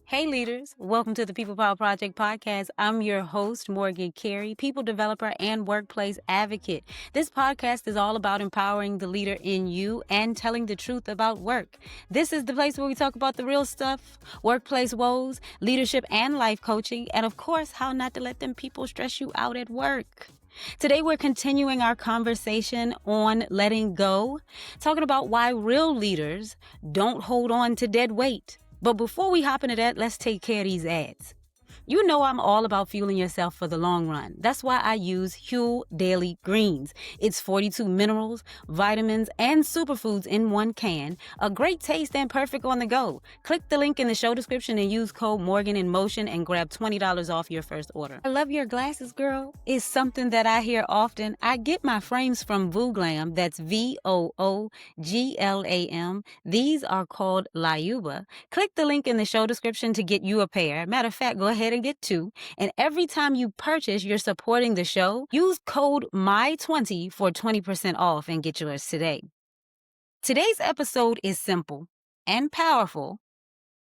Hey leaders, welcome to the People Power Project podcast. I'm your host, Morgan Carey, people developer and workplace advocate. This podcast is all about empowering the leader in you and telling the truth about work. This is the place where we talk about the real stuff, workplace woes, leadership and life coaching, and of course, how not to let them people stress you out at work. Today, we're continuing our conversation on letting go, talking about why real leaders don't hold on to dead weight. But before we hop into that, let's take care of these ads. You know I'm all about fueling yourself for the long run. That's why I use Huel Daily Greens. It's 42 minerals, vitamins, and superfoods in one can. A great taste and perfect on the go. Click the link in the show description and use code MorganInMotion and grab $20 off your first order. I love your glasses, girl. It's something that I hear often. I get my frames from Vooglam. That's VOOGLAM. These are called Lyuba. Click the link in the show description to get you a pair. Matter of fact, go ahead and get two. And every time you purchase, you're supporting the show. Use code MY20 for 20% off and get yours today. Today's episode is simple and powerful.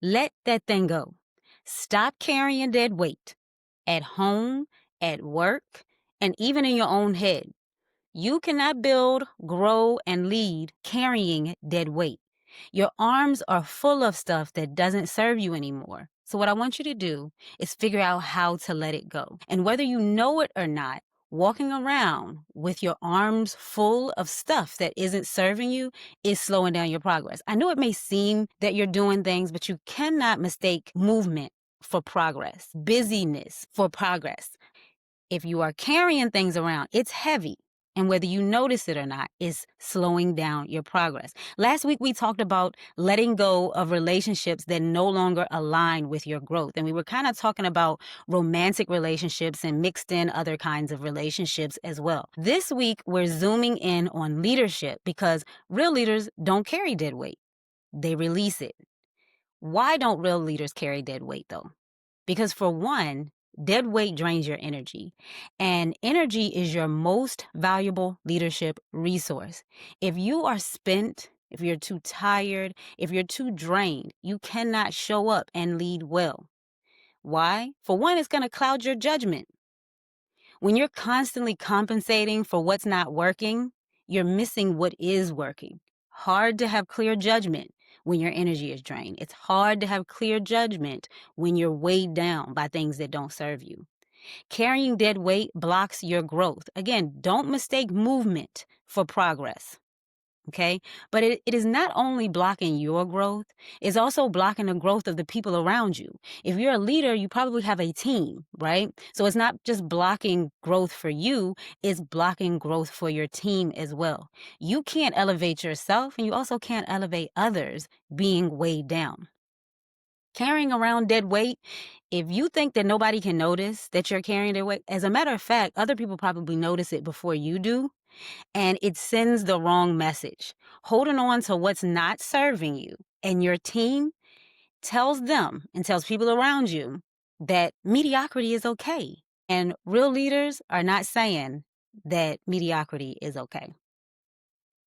Let that thing go. Stop carrying dead weight at home, at work, and even in your own head. You cannot build, grow, and lead carrying dead weight. Your arms are full of stuff that doesn't serve you anymore. So what I want you to do is figure out how to let it go. And whether you know it or not, walking around with your arms full of stuff that isn't serving you is slowing down your progress. I know it may seem that you're doing things, but you cannot mistake movement for progress, busyness for progress. If you are carrying things around, it's heavy. And whether you notice it or not, is slowing down your progress. Last week, we talked about letting go of relationships that no longer align with your growth. And we were kind of talking about romantic relationships and mixed in other kinds of relationships as well. This week, we're zooming in on leadership because real leaders don't carry dead weight. They release it. Why don't real leaders carry dead weight, though? Because for one, dead weight drains your energy, and energy is your most valuable leadership resource. If you are spent, if you're too tired, if you're too drained, you cannot show up and lead well. Why? For one, it's going to cloud your judgment. When you're constantly compensating for what's not working, you're missing what is working. Hard to have clear judgment when your energy is drained. It's hard to have clear judgment when you're weighed down by things that don't serve you. Carrying dead weight blocks your growth. Again, don't mistake movement for progress. Okay? But it is not only blocking your growth, it's also blocking the growth of the people around you. If you're a leader, you probably have a team, right? So it's not just blocking growth for you, it's blocking growth for your team as well. You can't elevate yourself, and you also can't elevate others being weighed down. Carrying around dead weight, if you think that nobody can notice that you're carrying dead weight, as a matter of fact, other people probably notice it before you do. And it sends the wrong message. Holding on to what's not serving you and your team tells them and tells people around you that mediocrity is okay. And real leaders are not saying that mediocrity is okay.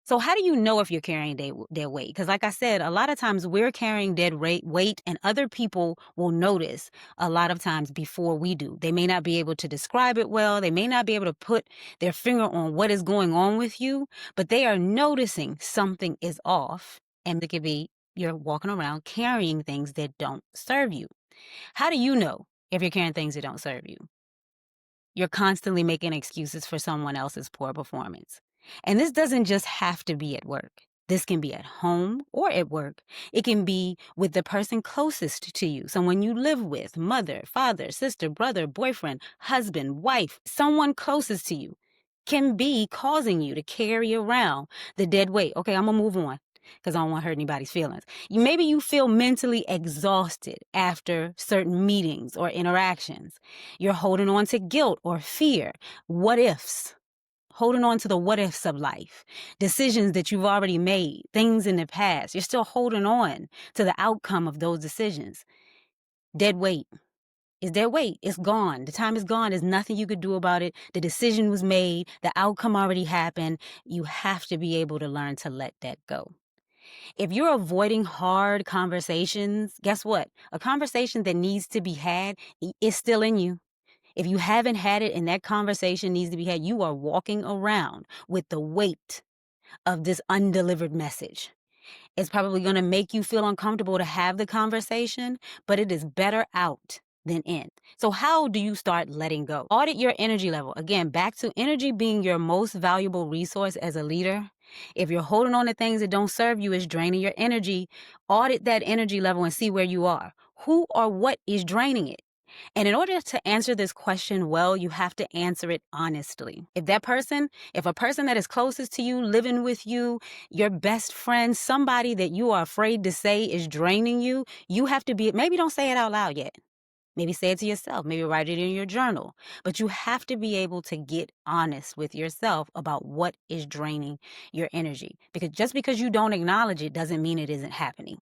So how do you know if you're carrying dead weight? Because like I said, a lot of times we're carrying dead weight and other people will notice a lot of times before we do. They may not be able to describe it well. They may not be able to put their finger on what is going on with you, but they are noticing something is off. And it could be you're walking around carrying things that don't serve you. How do you know if you're carrying things that don't serve you? You're constantly making excuses for someone else's poor performance. And this doesn't just have to be at work. This can be at home or at work. It can be with the person closest to you, someone you live with, mother, father, sister, brother, boyfriend, husband, wife, someone closest to you can be causing you to carry around the dead weight. Okay, I'm going to move on because I don't want to hurt anybody's feelings. Maybe you feel mentally exhausted after certain meetings or interactions. You're holding on to guilt or fear, what ifs. Holding on to the what ifs of life, decisions that you've already made, things in the past. You're still holding on to the outcome of those decisions. Dead weight. Is dead weight. It's gone. The time is gone. There's nothing you could do about it. The decision was made. The outcome already happened. You have to be able to learn to let that go. If you're avoiding hard conversations, guess what? A conversation that needs to be had is still in you. If you haven't had it and that conversation needs to be had, you are walking around with the weight of this undelivered message. It's probably going to make you feel uncomfortable to have the conversation, but it is better out than in. So how do you start letting go? Audit your energy level. Again, back to energy being your most valuable resource as a leader. If you're holding on to things that don't serve you, it's draining your energy. Audit that energy level and see where you are. Who or what is draining it? And in order to answer this question well, you have to answer it honestly. If a person that is closest to you, living with you, your best friend, somebody that you are afraid to say is draining you, you have to be, maybe don't say it out loud yet. Maybe say it to yourself. Maybe write it in your journal. But you have to be able to get honest with yourself about what is draining your energy. Because just because you don't acknowledge it doesn't mean it isn't happening.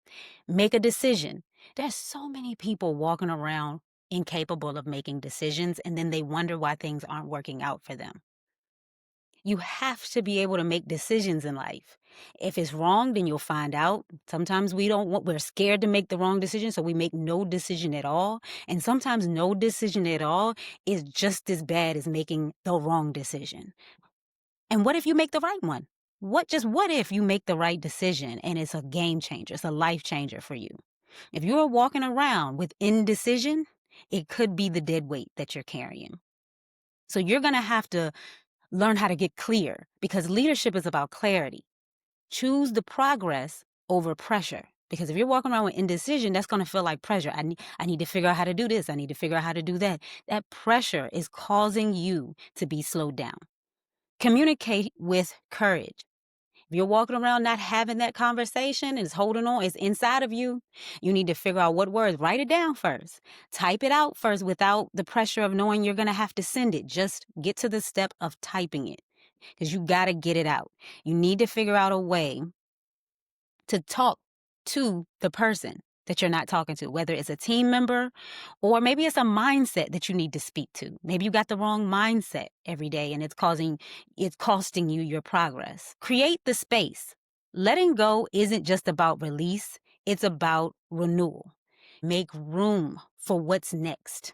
Make a decision. There's so many people walking around incapable of making decisions, and then they wonder why things aren't working out for them. You have to be able to make decisions in life. If it's wrong, then you'll find out. Sometimes we're scared to make the wrong decision, so we make no decision at all. And sometimes no decision at all is just as bad as making the wrong decision. And what if you make the right one? What if you make the right decision and it's a game changer, it's a life changer for you? If you're walking around with indecision, it could be the dead weight that you're carrying. So you're going to have to learn how to get clear, because leadership is about clarity. Choose the progress over pressure. Because if you're walking around with indecision, that's going to feel like pressure. I need to figure out how to do this. I need to figure out how to do that. That pressure is causing you to be slowed down. Communicate with courage. If you're walking around not having that conversation and it's holding on, it's inside of you, you need to figure out what words. Write it down first. Type it out first without the pressure of knowing you're going to have to send it. Just get to the step of typing it, because you got to get it out. You need to figure out a way to talk to the person that you're not talking to, whether it's a team member or maybe it's a mindset that you need to speak to. Maybe you got the wrong mindset every day and it's costing you your progress. Create the space. Letting go isn't just about release, it's about renewal. Make room for what's next.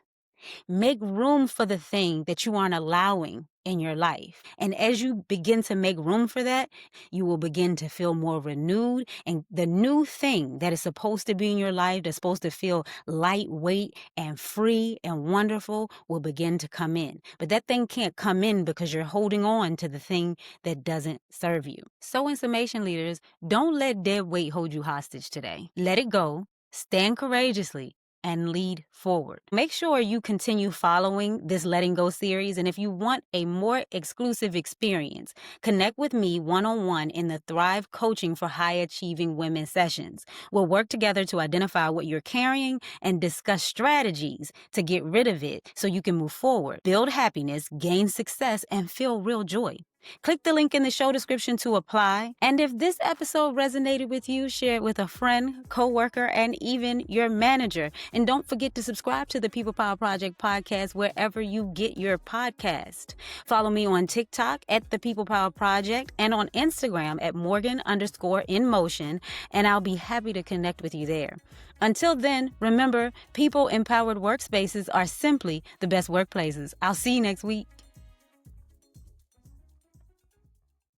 Make room for the thing that you aren't allowing in your life. And as you begin to make room for that, you will begin to feel more renewed. And the new thing that is supposed to be in your life, that's supposed to feel lightweight and free and wonderful, will begin to come in. But that thing can't come in because you're holding on to the thing that doesn't serve you. So in summation, leaders, don't let dead weight hold you hostage today. Let it go. Stand courageously and lead forward. Make sure you continue following this Letting Go series. And if you want a more exclusive experience, connect with me one-on-one in the Thrive Coaching for High Achieving Women sessions. We'll work together to identify what you're carrying and discuss strategies to get rid of it so you can move forward, build happiness, gain success, and feel real joy. Click the link in the show description to apply. And if this episode resonated with you, share it with a friend, coworker, and even your manager. And don't forget to subscribe to the People Power Project podcast wherever you get your podcast. Follow me on TikTok at the People Power Project and on Instagram at Morgan_InMotion, and I'll be happy to connect with you there. Until then, remember, people-empowered workspaces are simply the best workplaces. I'll see you next week.